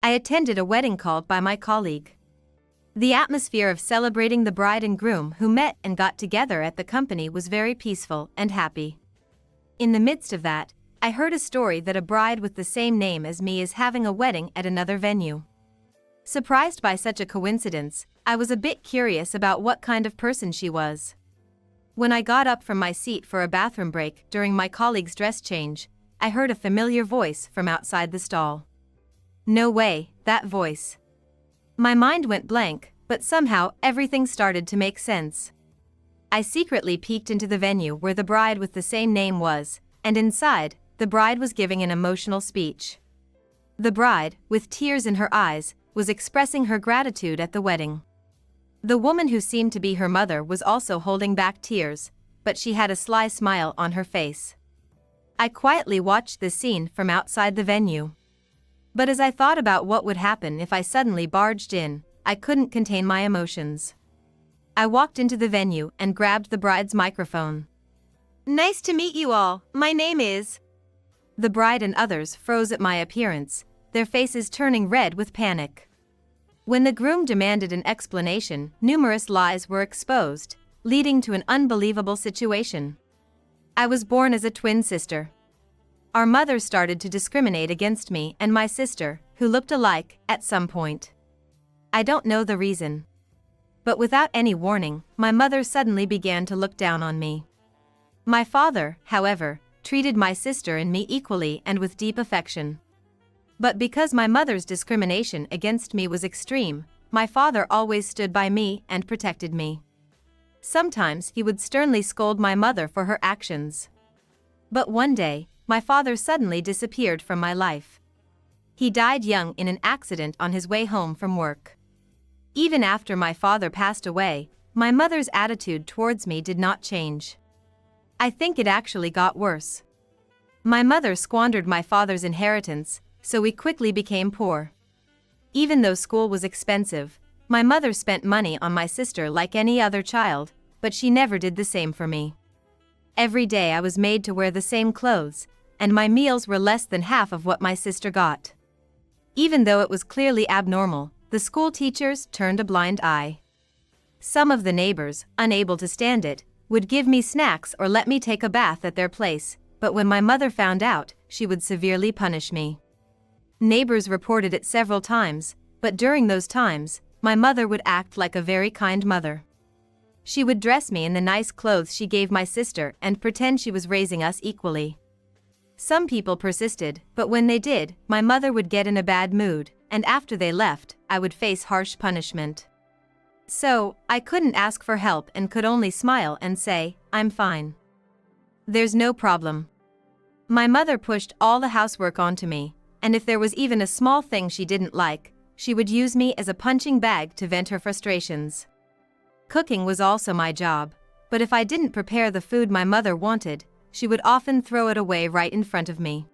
I attended a wedding called by my colleague. The atmosphere of celebrating the bride and groom who met and got together at the company was very peaceful and happy. In the midst of that, I heard a story that a bride with the same name as me is having a wedding at another venue. Surprised by such a coincidence, I was a bit curious about what kind of person she was. When I got up from my seat for a bathroom break during my colleague's dress change, I heard a familiar voice from outside the stall. No way, that voice. My mind went blank, but somehow everything started to make sense. I secretly peeked into the venue where the bride with the same name was, and inside, the bride was giving an emotional speech. The bride, with tears in her eyes, was expressing her gratitude at the wedding. The woman who seemed to be her mother was also holding back tears, but she had a sly smile on her face. I quietly watched this scene from outside the venue. But as I thought about what would happen if I suddenly barged in, I couldn't contain my emotions. I walked into the venue and grabbed the bride's microphone. "Nice to meet you all, my name is..." The bride and others froze at my appearance, their faces turning red with panic. When the groom demanded an explanation, numerous lies were exposed, leading to an unbelievable situation. I was born as a twin sister. Our mother started to discriminate against me and my sister, who looked alike, at some point. I don't know the reason. But without any warning, my mother suddenly began to look down on me. My father, however, treated my sister and me equally and with deep affection. But because my mother's discrimination against me was extreme, my father always stood by me and protected me. Sometimes he would sternly scold my mother for her actions. But one day, my father suddenly disappeared from my life. He died young in an accident on his way home from work. Even after my father passed away, my mother's attitude towards me did not change. I think it actually got worse. My mother squandered my father's inheritance, so we quickly became poor. Even though school was expensive, my mother spent money on my sister like any other child, but she never did the same for me. Every day I was made to wear the same clothes, and my meals were less than half of what my sister got. Even though it was clearly abnormal, the school teachers turned a blind eye. Some of the neighbors, unable to stand it, would give me snacks or let me take a bath at their place, but when my mother found out, she would severely punish me. Neighbors reported it several times, but during those times, my mother would act like a very kind mother. She would dress me in the nice clothes she gave my sister and pretend she was raising us equally. Some people persisted, but when they did, my mother would get in a bad mood, and after they left, I would face harsh punishment. So, I couldn't ask for help and could only smile and say, "I'm fine. There's no problem." My mother pushed all the housework onto me, and if there was even a small thing she didn't like, she would use me as a punching bag to vent her frustrations. Cooking was also my job, but if I didn't prepare the food my mother wanted, she would often throw it away right in front of me.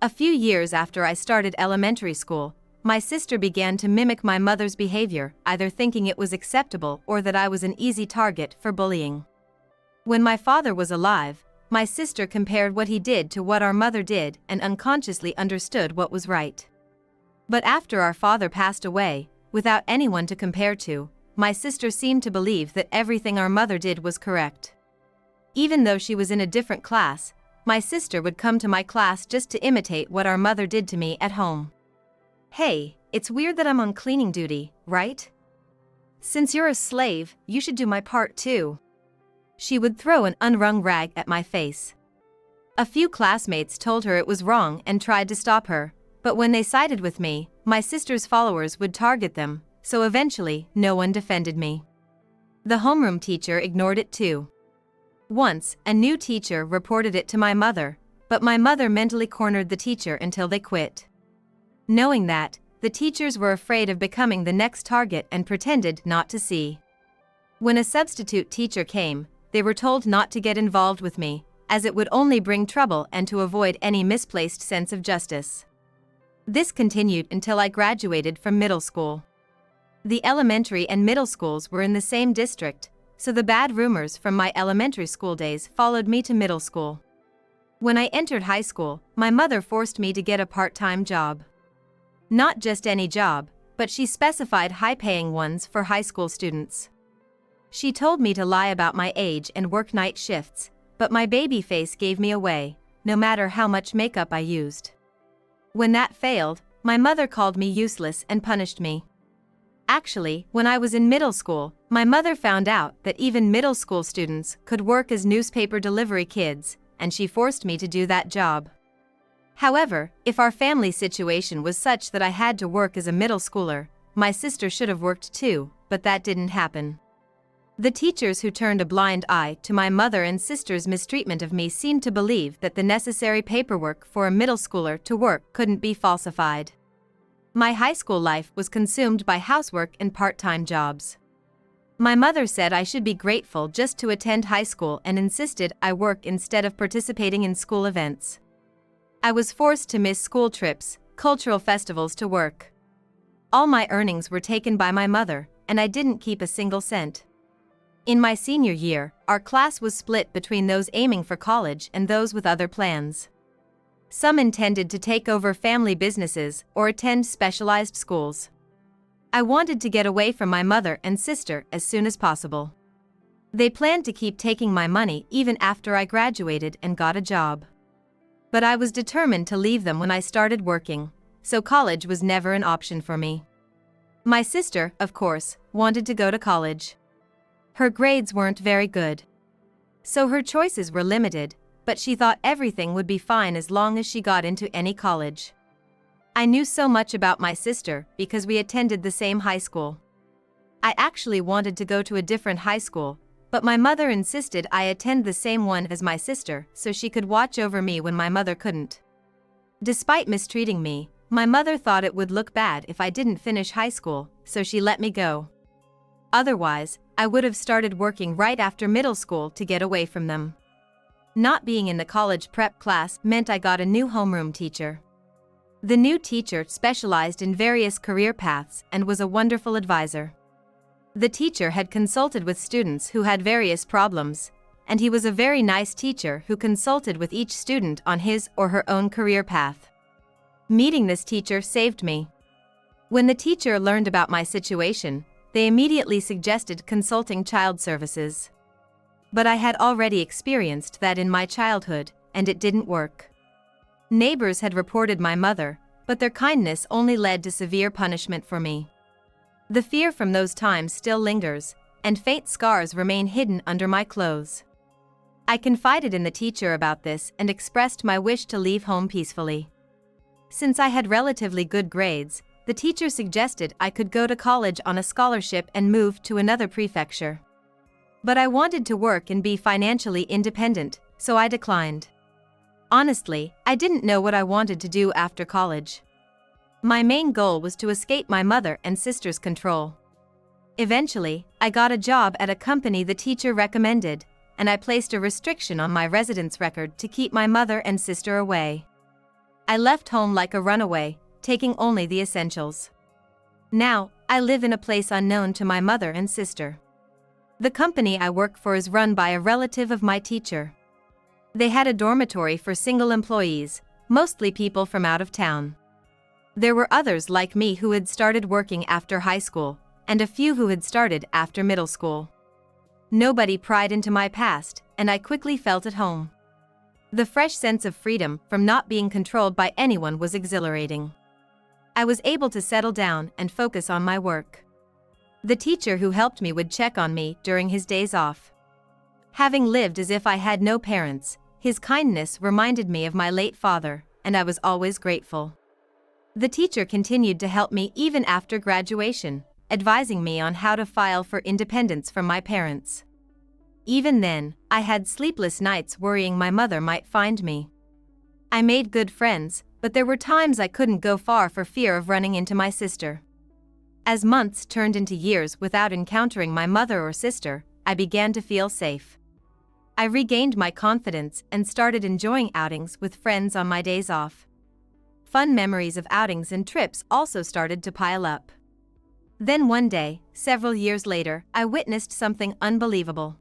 A few years after I started elementary school, my sister began to mimic my mother's behavior, either thinking it was acceptable or that I was an easy target for bullying. When my father was alive, my sister compared what he did to what our mother did and unconsciously understood what was right. But after our father passed away, without anyone to compare to, my sister seemed to believe that everything our mother did was correct. Even though she was in a different class, my sister would come to my class just to imitate what our mother did to me at home. "Hey, it's weird that I'm on cleaning duty, right? Since you're a slave, you should do my part too." She would throw an unwrung rag at my face. A few classmates told her it was wrong and tried to stop her, but when they sided with me, my sister's followers would target them, so eventually, no one defended me. The homeroom teacher ignored it too. Once, a new teacher reported it to my mother, but my mother mentally cornered the teacher until they quit. Knowing that, the teachers were afraid of becoming the next target and pretended not to see. When a substitute teacher came, they were told not to get involved with me, as it would only bring trouble and to avoid any misplaced sense of justice. This continued until I graduated from middle school. The elementary and middle schools were in the same district, so the bad rumors from my elementary school days followed me to middle school. When I entered high school, my mother forced me to get a part-time job. Not just any job, but she specified high-paying ones for high school students. She told me to lie about my age and work night shifts, but my baby face gave me away, no matter how much makeup I used. When that failed, my mother called me useless and punished me. Actually, when I was in middle school, my mother found out that even middle school students could work as newspaper delivery kids, and she forced me to do that job. However, if our family situation was such that I had to work as a middle schooler, my sister should have worked too, but that didn't happen. The teachers who turned a blind eye to my mother and sister's mistreatment of me seemed to believe that the necessary paperwork for a middle schooler to work couldn't be falsified. My high school life was consumed by housework and part-time jobs. My mother said I should be grateful just to attend high school and insisted I work instead of participating in school events. I was forced to miss school trips, cultural festivals to work. All my earnings were taken by my mother, and I didn't keep a single cent. In my senior year, our class was split between those aiming for college and those with other plans. Some intended to take over family businesses or attend specialized schools. I wanted to get away from my mother and sister as soon as possible. They planned to keep taking my money even after I graduated and got a job. But I was determined to leave them when I started working, so college was never an option for me. My sister, of course, wanted to go to college. Her grades weren't very good, so her choices were limited, but she thought everything would be fine as long as she got into any college. I knew so much about my sister because we attended the same high school. I actually wanted to go to a different high school, but my mother insisted I attend the same one as my sister so she could watch over me when my mother couldn't. Despite mistreating me, my mother thought it would look bad if I didn't finish high school, so she let me go. Otherwise, I would have started working right after middle school to get away from them. Not being in the college prep class meant I got a new homeroom teacher. The new teacher specialized in various career paths and was a wonderful advisor. The teacher had consulted with students who had various problems, and he was a very nice teacher who consulted with each student on his or her own career path. Meeting this teacher saved me. When the teacher learned about my situation, they immediately suggested consulting child services. But I had already experienced that in my childhood, and it didn't work. Neighbors had reported my mother, but their kindness only led to severe punishment for me. The fear from those times still lingers, and faint scars remain hidden under my clothes. I confided in the teacher about this and expressed my wish to leave home peacefully. Since I had relatively good grades, the teacher suggested I could go to college on a scholarship and move to another prefecture. But I wanted to work and be financially independent, so I declined. Honestly, I didn't know what I wanted to do after college. My main goal was to escape my mother and sister's control. Eventually, I got a job at a company the teacher recommended, and I placed a restriction on my residence record to keep my mother and sister away. I left home like a runaway, taking only the essentials. Now, I live in a place unknown to my mother and sister. The company I work for is run by a relative of my teacher. They had a dormitory for single employees, mostly people from out of town. There were others like me who had started working after high school, and a few who had started after middle school. Nobody pried into my past, and I quickly felt at home. The fresh sense of freedom from not being controlled by anyone was exhilarating. I was able to settle down and focus on my work. The teacher who helped me would check on me during his days off. Having lived as if I had no parents, his kindness reminded me of my late father, and I was always grateful. The teacher continued to help me even after graduation, advising me on how to file for independence from my parents. Even then, I had sleepless nights worrying my mother might find me. I made good friends, but there were times I couldn't go far for fear of running into my sister. As months turned into years without encountering my mother or sister, I began to feel safe. I regained my confidence and started enjoying outings with friends on my days off. Fun memories of outings and trips also started to pile up. Then one day, several years later, I witnessed something unbelievable.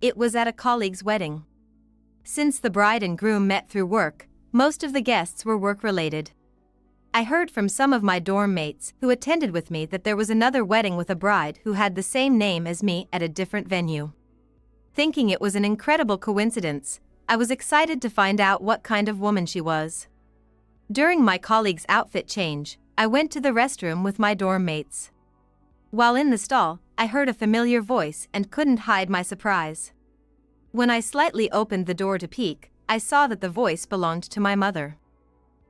It was at a colleague's wedding. Since the bride and groom met through work, most of the guests were work-related. I heard from some of my dorm mates who attended with me that there was another wedding with a bride who had the same name as me at a different venue. Thinking it was an incredible coincidence, I was excited to find out what kind of woman she was. During my colleague's outfit change, I went to the restroom with my dorm mates. While in the stall, I heard a familiar voice and couldn't hide my surprise. When I slightly opened the door to peek, I saw that the voice belonged to my mother.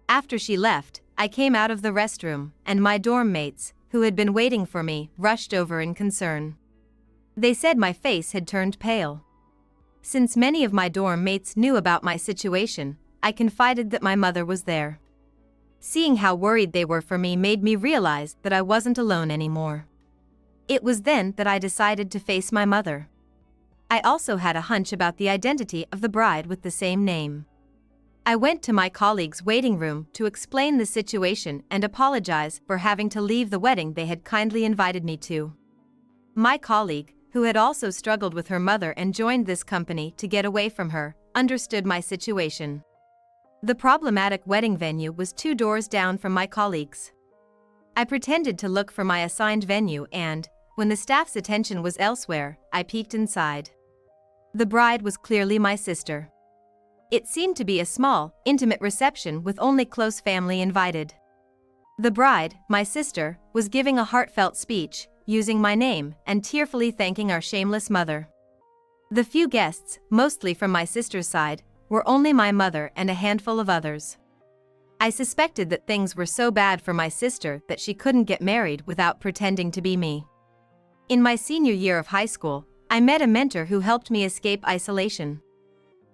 After she left, I came out of the restroom, and my dorm mates, who had been waiting for me, rushed over in concern. They said my face had turned pale. Since many of my dorm mates knew about my situation, I confided that my mother was there. Seeing how worried they were for me made me realize that I wasn't alone anymore. It was then that I decided to face my mother. I also had a hunch about the identity of the bride with the same name. I went to my colleague's waiting room to explain the situation and apologize for having to leave the wedding they had kindly invited me to. My colleague, who had also struggled with her mother and joined this company to get away from her, understood my situation. The problematic wedding venue was 2 doors down from my colleague's. I pretended to look for my assigned venue and, when the staff's attention was elsewhere, I peeked inside. The bride was clearly my sister. It seemed to be a small, intimate reception with only close family invited. The bride, my sister, was giving a heartfelt speech, using my name and tearfully thanking our shameless mother. The few guests, mostly from my sister's side, were only my mother and a handful of others. I suspected that things were so bad for my sister that she couldn't get married without pretending to be me. In my senior year of high school, I met a mentor who helped me escape isolation.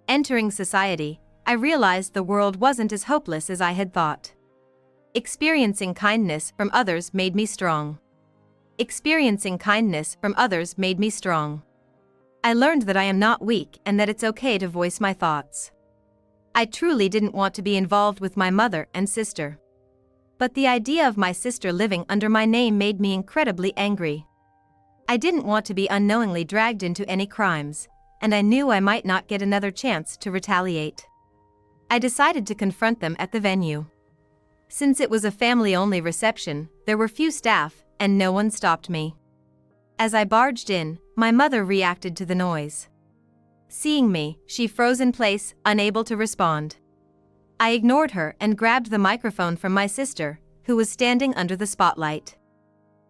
Entering society, I realized the world wasn't as hopeless as I had thought. Experiencing kindness from others made me strong. Experiencing kindness from others made me strong. I learned that I am not weak and that it's okay to voice my thoughts. I truly didn't want to be involved with my mother and sister. But the idea of my sister living under my name made me incredibly angry. I didn't want to be unknowingly dragged into any crimes, and I knew I might not get another chance to retaliate. I decided to confront them at the venue. Since it was a family-only reception, there were few staff, and no one stopped me. As I barged in, my mother reacted to the noise. Seeing me, she froze in place, unable to respond. I ignored her and grabbed the microphone from my sister, who was standing under the spotlight.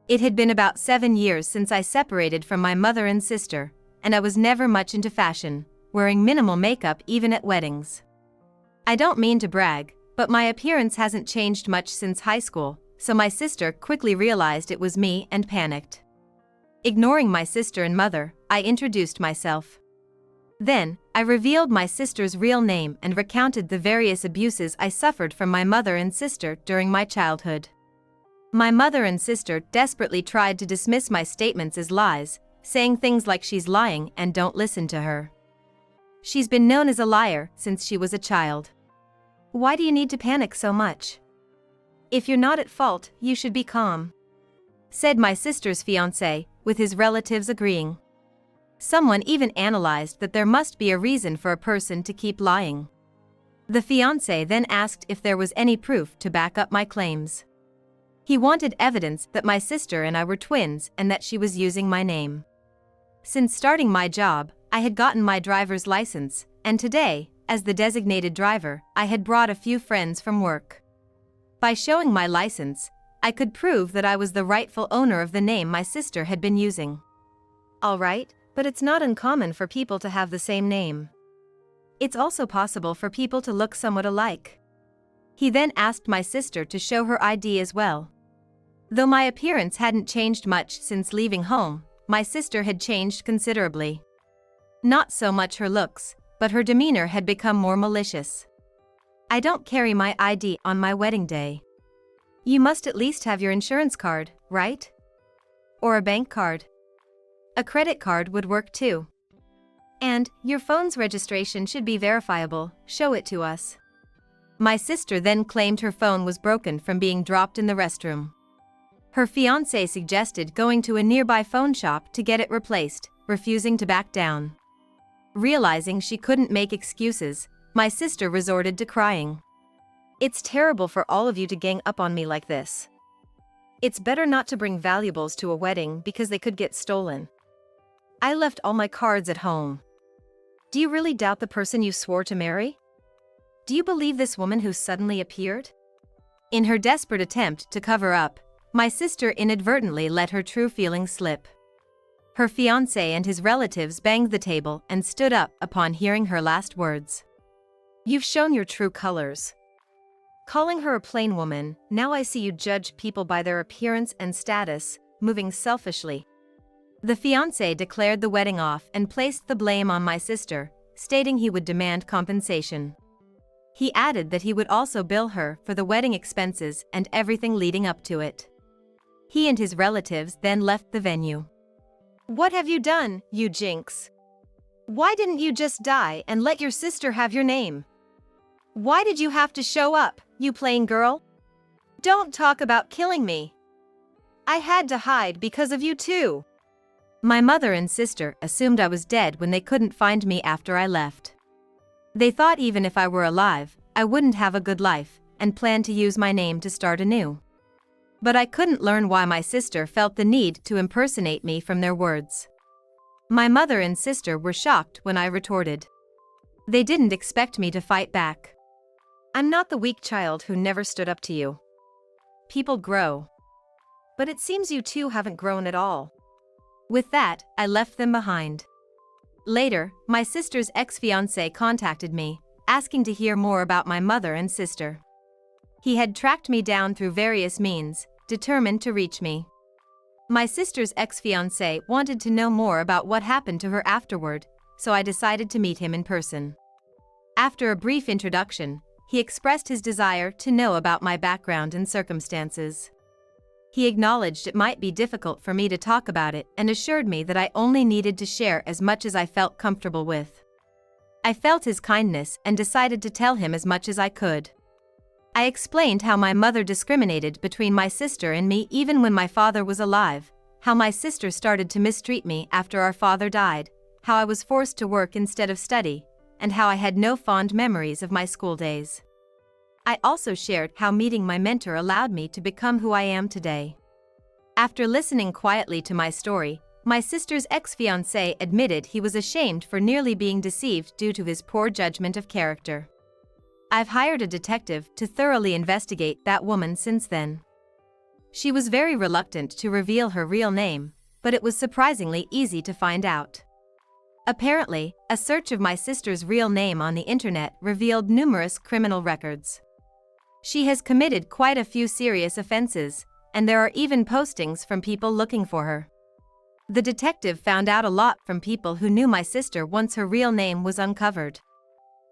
It had been about 7 years since I separated from my mother and sister, and I was never much into fashion, wearing minimal makeup even at weddings. I don't mean to brag, but my appearance hasn't changed much since high school, so my sister quickly realized it was me and panicked. Ignoring my sister and mother, I introduced myself. Then, I revealed my sister's real name and recounted the various abuses I suffered from my mother and sister during my childhood. My mother and sister desperately tried to dismiss my statements as lies, saying things like she's lying and don't listen to her. She's been known as a liar since she was a child. Why do you need to panic so much? If you're not at fault, you should be calm, said my sister's fiancé, with his relatives agreeing. Someone even analyzed that there must be a reason for a person to keep lying. The fiancé then asked if there was any proof to back up my claims. He wanted evidence that my sister and I were twins and that she was using my name. Since starting my job, I had gotten my driver's license, and today, as the designated driver, I had brought a few friends from work. By showing my license, I could prove that I was the rightful owner of the name my sister had been using. All right, but it's not uncommon for people to have the same name. It's also possible for people to look somewhat alike. He then asked my sister to show her ID as well. Though my appearance hadn't changed much since leaving home, my sister had changed considerably. Not so much her looks, but her demeanor had become more malicious. I don't carry my ID on my wedding day. You must at least have your insurance card, right? Or a bank card. A credit card would work too. And, your phone's registration should be verifiable, show it to us. My sister then claimed her phone was broken from being dropped in the restroom. Her fiancé suggested going to a nearby phone shop to get it replaced, refusing to back down. Realizing she couldn't make excuses, my sister resorted to crying. It's terrible for all of you to gang up on me like this. It's better not to bring valuables to a wedding because they could get stolen. I left all my cards at home. Do you really doubt the person you swore to marry? Do you believe this woman who suddenly appeared? In her desperate attempt to cover up, my sister inadvertently let her true feelings slip. Her fiancé and his relatives banged the table and stood up upon hearing her last words. You've shown your true colors. Calling her a plain woman, now I see you judge people by their appearance and status, moving selfishly. The fiancé declared the wedding off and placed the blame on my sister, stating he would demand compensation. He added that he would also bill her for the wedding expenses and everything leading up to it. He and his relatives then left the venue. What have you done, you jinx? Why didn't you just die and let your sister have your name? Why did you have to show up, you plain girl? Don't talk about killing me. I had to hide because of you too. My mother and sister assumed I was dead when they couldn't find me after I left. They thought even if I were alive, I wouldn't have a good life, and planned to use my name to start anew. But I couldn't learn why my sister felt the need to impersonate me from their words. My mother and sister were shocked when I retorted. They didn't expect me to fight back. I'm not the weak child who never stood up to you. People grow. But it seems you two haven't grown at all. With that, I left them behind. Later, my sister's ex-fiancé contacted me, asking to hear more about my mother and sister. He had tracked me down through various means, determined to reach me. My sister's ex-fiancé wanted to know more about what happened to her afterward, so I decided to meet him in person. After a brief introduction, he expressed his desire to know about my background and circumstances. He acknowledged it might be difficult for me to talk about it and assured me that I only needed to share as much as I felt comfortable with. I felt his kindness and decided to tell him as much as I could. I explained how my mother discriminated between my sister and me even when my father was alive, how my sister started to mistreat me after our father died, how I was forced to work instead of study, and how I had no fond memories of my school days. I also shared how meeting my mentor allowed me to become who I am today. After listening quietly to my story, my sister's ex-fiancé admitted he was ashamed for nearly being deceived due to his poor judgment of character. I've hired a detective to thoroughly investigate that woman since then. She was very reluctant to reveal her real name, but it was surprisingly easy to find out. Apparently, a search of my sister's real name on the internet revealed numerous criminal records. She has committed quite a few serious offenses, and there are even postings from people looking for her. The detective found out a lot from people who knew my sister once her real name was uncovered.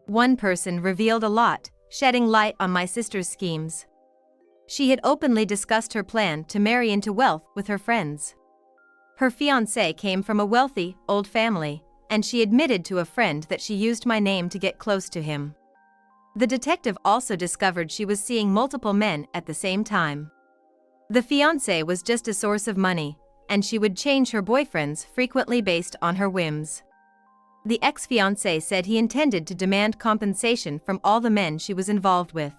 One person revealed a lot, shedding light on my sister's schemes. She had openly discussed her plan to marry into wealth with her friends. Her fiancé came from a wealthy, old family, and she admitted to a friend that she used my name to get close to him. The detective also discovered she was seeing multiple men at the same time. The fiancé was just a source of money, and she would change her boyfriends frequently based on her whims. The ex-fiancé said he intended to demand compensation from all the men she was involved with.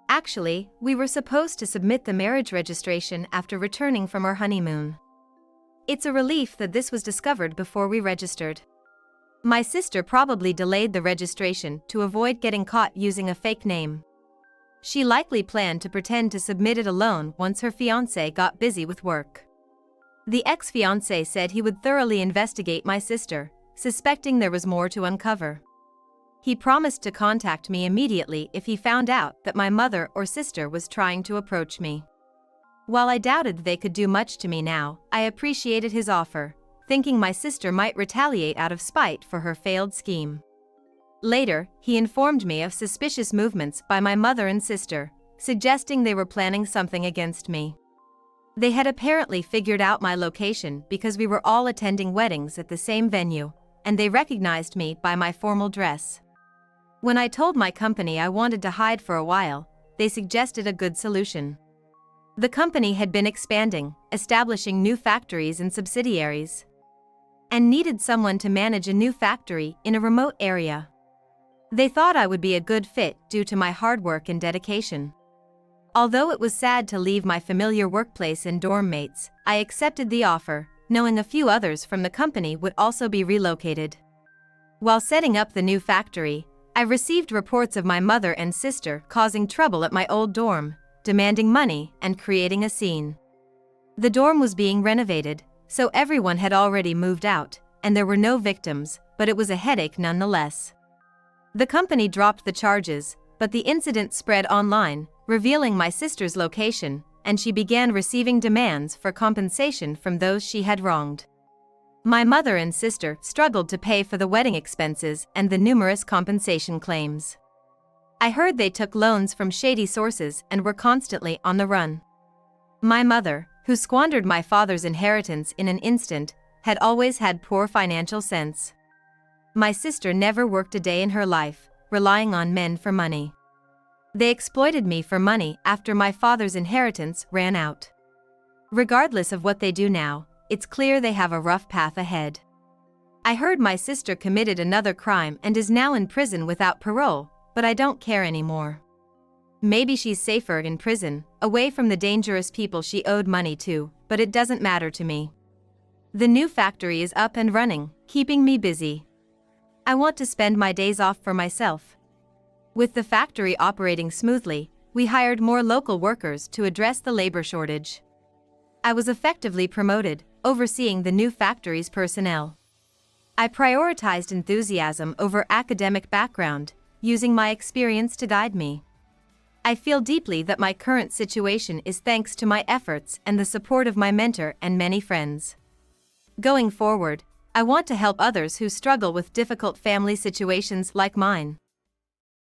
Actually, we were supposed to submit the marriage registration after returning from our honeymoon. It's a relief that this was discovered before we registered. My sister probably delayed the registration to avoid getting caught using a fake name. She likely planned to pretend to submit it alone once her fiancé got busy with work. The ex-fiancé said he would thoroughly investigate my sister, suspecting there was more to uncover. He promised to contact me immediately if he found out that my mother or sister was trying to approach me. While I doubted they could do much to me now, I appreciated his offer, thinking my sister might retaliate out of spite for her failed scheme. Later, he informed me of suspicious movements by my mother and sister, suggesting they were planning something against me. They had apparently figured out my location because we were all attending weddings at the same venue, and they recognized me by my formal dress. When I told my company I wanted to hide for a while, they suggested a good solution. The company had been expanding, establishing new factories and subsidiaries, and needed someone to manage a new factory in a remote area. They thought I would be a good fit due to my hard work and dedication. Although it was sad to leave my familiar workplace and dorm mates, I accepted the offer, knowing a few others from the company would also be relocated. While setting up the new factory, I received reports of my mother and sister causing trouble at my old dorm, demanding money and creating a scene. The dorm was being renovated, so everyone had already moved out, and there were no victims, but it was a headache nonetheless. The company dropped the charges, but the incident spread online, revealing my sister's location, and she began receiving demands for compensation from those she had wronged. My mother and sister struggled to pay for the wedding expenses and the numerous compensation claims. I heard they took loans from shady sources and were constantly on the run. My mother, who squandered my father's inheritance in an instant, had always had poor financial sense. My sister never worked a day in her life, relying on men for money. They exploited me for money after my father's inheritance ran out. Regardless of what they do now, it's clear they have a rough path ahead. I heard my sister committed another crime and is now in prison without parole, but I don't care anymore. Maybe she's safer in prison, away from the dangerous people she owed money to, but it doesn't matter to me. The new factory is up and running, keeping me busy. I want to spend my days off for myself. With the factory operating smoothly, we hired more local workers to address the labor shortage. I was effectively promoted, overseeing the new factory's personnel. I prioritized enthusiasm over academic background, using my experience to guide me. I feel deeply that my current situation is thanks to my efforts and the support of my mentor and many friends. Going forward, I want to help others who struggle with difficult family situations like mine.